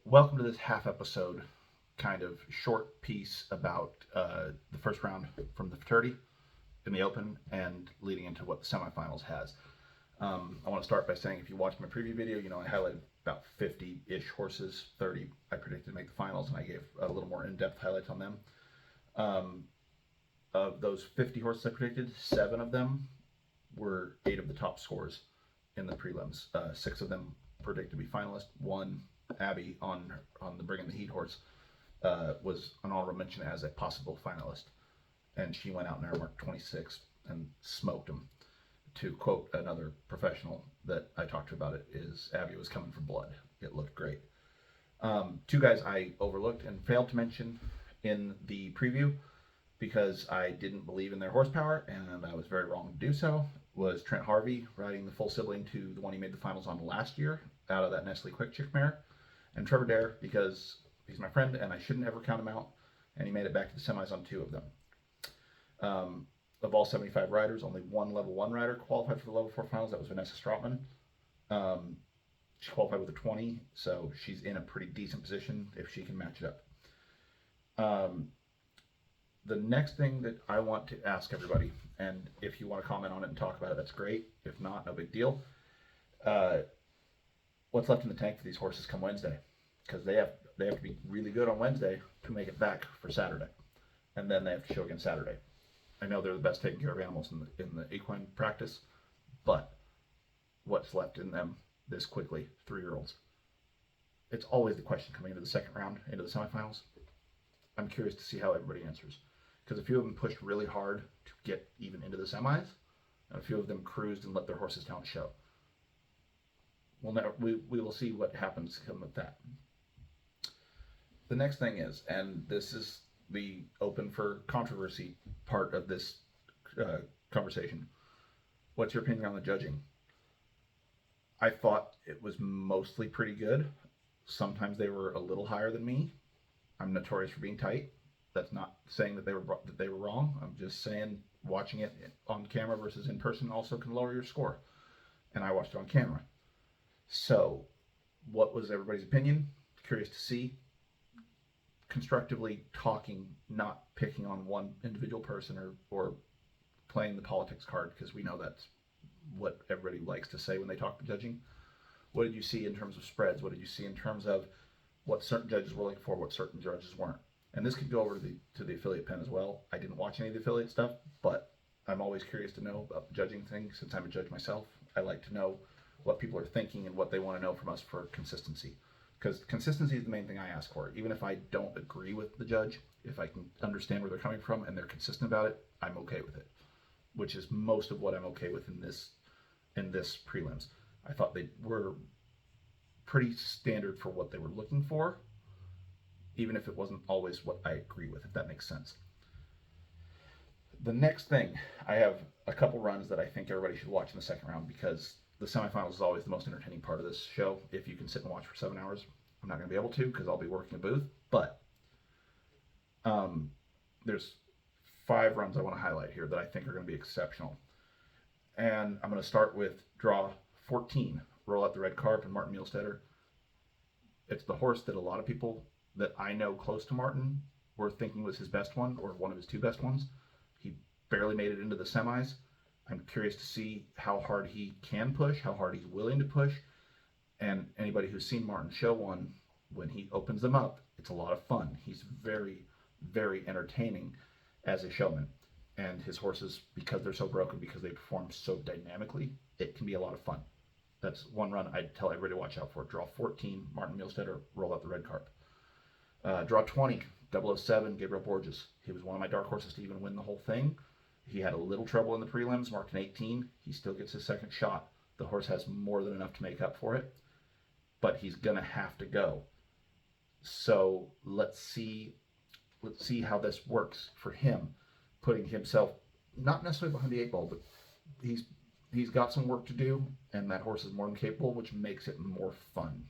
Welcome to this half episode, kind of short piece about the first round from the Futurity in the Open and leading into what the semifinals has. I want to start by saying if you watched my preview video, I highlighted about 50-ish horses, 30 I predicted to make the finals, and I gave a little more in-depth highlights on them. Of those 50 horses I predicted, 7 of them were 8 of the top scores in the prelims. 6 of them predicted to be finalists. One, Abby on the Bring in the Heat horse, was an honorable mention as a possible finalist, and she went out in there and marked 26 and smoked him. To quote another professional that I talked to about it, is Abby was coming for blood. It looked great. 2 guys I overlooked and failed to mention in the preview because I didn't believe in their horsepower, and I was very wrong to do so, was Trent Harvey riding the full sibling to the one he made the finals on last year out of that Nestle Quick Chick mare, and Trevor Dare because he's my friend and I shouldn't ever count him out, and he made it back to the semis on 2 of them. Of all 75 riders, only one level 1 rider qualified for the level 4 finals. That was Vanessa Strautman. She qualified with a 20, so she's in a pretty decent position if she can match it up. The next thing that I want to ask everybody, and if you want to comment on it and talk about it, that's great. If not, no big deal. What's left in the tank for these horses come Wednesday? Because they have to be really good on Wednesday to make it back for Saturday, and then they have to show again Saturday. I know they're the best taken care of animals in the equine practice, but what's left in them this quickly? 3-year-olds. It's always the question coming into the second round, into the semifinals. I'm curious to see how everybody answers, because a few of them pushed really hard to get even into the semis, and a few of them cruised and let their horses down show. We will see what happens come with that. The next thing is, and this is the open for controversy part of this conversation, what's your opinion on the judging? I thought it was mostly pretty good. Sometimes they were a little higher than me. I'm notorious for being tight. That's not saying that they were wrong. I'm just saying watching it on camera versus in person also can lower your score. And I watched it on camera. So, what was everybody's opinion? Curious to see. Constructively talking, not picking on one individual person or playing the politics card, because we know that's what everybody likes to say when they talk to judging. What did you see in terms of spreads? What did you see in terms of what certain judges were looking for, what certain judges weren't? And this could go over to the affiliate pen as well. I didn't watch any of the affiliate stuff, but I'm always curious to know about the judging thing. Since I'm a judge myself, I like to know what people are thinking and what they want to know from us for consistency. Because consistency is the main thing I ask for. Even if I don't agree with the judge, if I can understand where they're coming from and they're consistent about it, I'm okay with it. Which is most of what I'm okay with in this prelims. I thought they were pretty standard for what they were looking for, even if it wasn't always what I agree with, if that makes sense. The next thing, I have a couple runs that I think everybody should watch in the second round, because the semifinals is always the most entertaining part of this show. If you can sit and watch for 7 hours, I'm not going to be able to because I'll be working a booth. But there's 5 runs I want to highlight here that I think are going to be exceptional. And I'm going to start with draw 14, Roll Out the Red Carp, and Martin Muhlstetter. It's the horse that a lot of people that I know close to Martin were thinking was his best one, or one of his 2 best ones. He barely made it into the semis. I'm curious to see how hard he can push, how hard he's willing to push. And anybody who's seen Martin show one, when he opens them up, it's a lot of fun. He's very, very entertaining as a showman. And his horses, because they're so broken, because they perform so dynamically, it can be a lot of fun. That's one run I'd tell everybody to watch out for. Draw 14, Martin Muhlstetter, Roll Out the Red Carp. Draw 20, 007, Gabriel Borges. He was one of my dark horses to even win the whole thing. He had a little trouble in the prelims, marked an 18. He still gets his second shot. The horse has more than enough to make up for it, but he's going to have to go. So let's see how this works for him, putting himself not necessarily behind the 8 ball, but he's got some work to do, and that horse is more than capable, which makes it more fun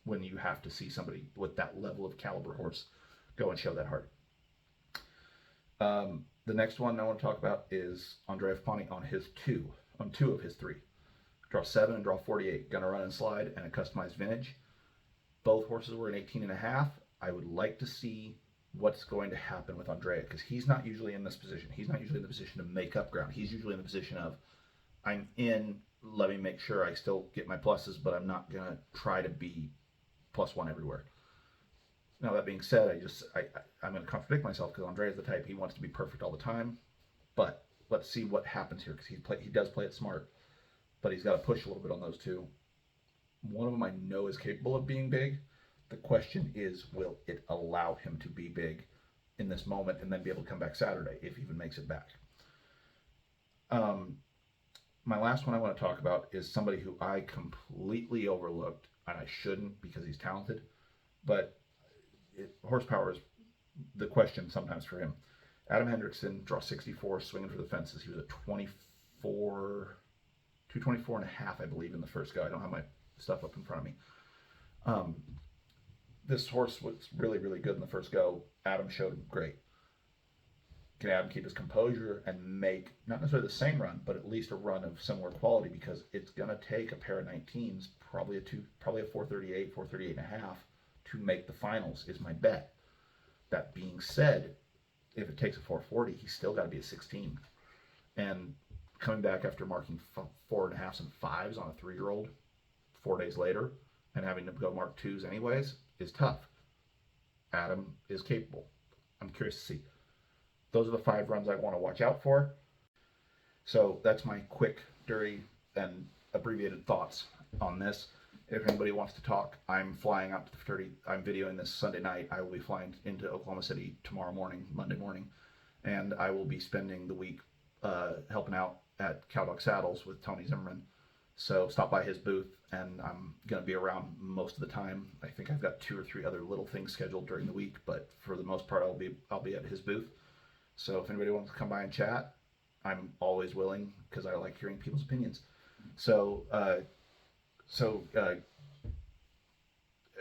when you have to see somebody with that level of caliber horse go and show that hard. The next one I want to talk about is Andrea Fapani on two of his 3. Draw 7 and draw 48. Gonna run and slide and a customized vintage. both horses were in 18.5. I would like to see what's going to happen with NRHA, because he's not usually in this position. He's not usually in the position to make up ground. He's usually in the position of, I'm in, let me make sure I still get my pluses, but I'm not going to try to be +1 everywhere. Now, that being said, I'm going to contradict myself, because NRHA is the type, he wants to be perfect all the time. But let's see what happens here, because he does play it smart, but he's got to push a little bit on those two. One of them I know is capable of being big. The question is, will it allow him to be big in this moment and then be able to come back Saturday, if he even makes it back? My last one I want to talk about is somebody who I completely overlooked, and I shouldn't, because he's talented, but horsepower is the question sometimes for him. Adam Hendrickson, draw 64, swinging for the fences. He was a 224 and a half, I believe, in the first go. I don't have my stuff up in front of me. This horse was really, really good in the first go. Adam showed great. Can Adam keep his composure and make not necessarily the same run, but at least a run of similar quality? Because it's going to take a pair of 19s, probably a 438, 438 and a half, to make the finals, is my bet. That being said, if it takes a 440, he's still got to be a 16. And coming back after marking 4.5s and 5s on a 3-year-old 4 days later, and having to go mark 2s anyways, is tough. Adam is capable. I'm curious to see. Those are the 5 runs I want to watch out for. So that's my quick, dirty, and abbreviated thoughts on this. If anybody wants to talk, I'm flying out to the Futurity. I'm videoing this Sunday night. I will be flying into Oklahoma City tomorrow morning, Monday morning, and I will be spending the week helping out at Cowdog Saddles with Tony Zimmerman. So stop by his booth, and I'm going to be around most of the time. I think I've got 2 or 3 other little things scheduled during the week, but for the most part, I'll be at his booth. So if anybody wants to come by and chat, I'm always willing, because I like hearing people's opinions. So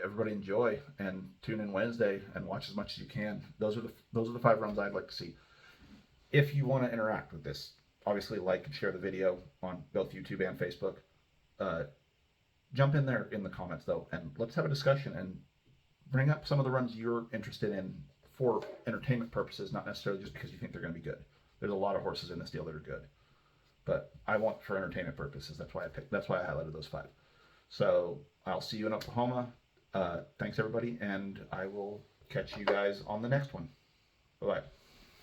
everybody enjoy, and tune in Wednesday and watch as much as you can. Those are the 5 runs I'd like to see. If you want to interact with this, obviously like and share the video on both YouTube and Facebook. Jump in there in the comments though, and let's have a discussion and bring up some of the runs you're interested in for entertainment purposes, not necessarily just because you think they're going to be good. There's a lot of horses in this deal that are good, but I want for entertainment purposes. That's why I highlighted those 5. So I'll see you in Oklahoma. Thanks everybody, and I will catch you guys on the next one. Bye-bye.